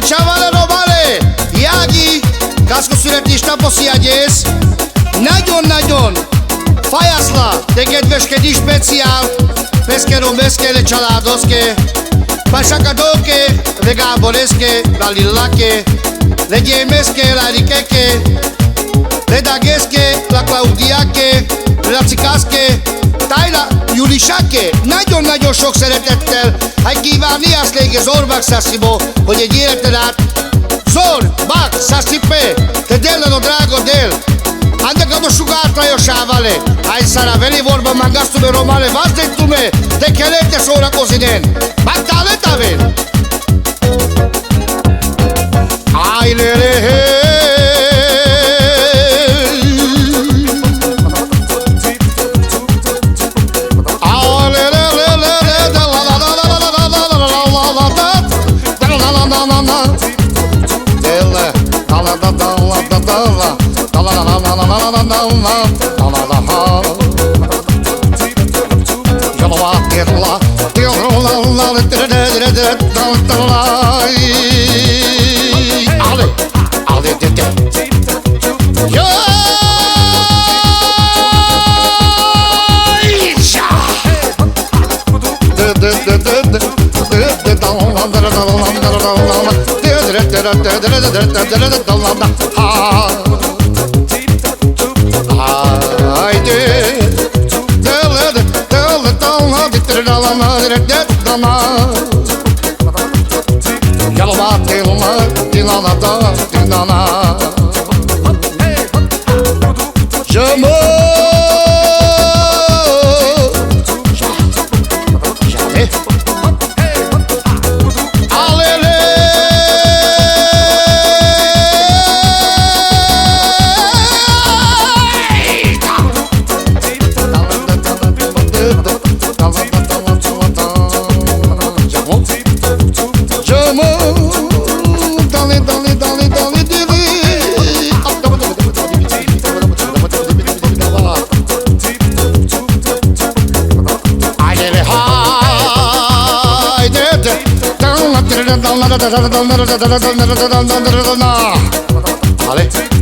Chavale Romale, Yagi, Casco Suretista Posiades, Nagyon, Fajaszla, de kedveskedj speciál, Pesche romesche le családoszke, Pasakadoke, le gáboreske, la lillache, le gyémeszke, la rikeke, le dageske, la klaudiake, la cikászke, Tájla Julisáke, nagyon sok szeretettel, hát kívánni azt lége Zorbák Sassimo, hogy egy életen át Zorbák Sassipe, te dellano drago del, Andegado sugátra sávale, hai sarà veli vorba mangastume romale, vazdentume, de kelete szórakozinen, magtáletávén. Aj lele, Ale.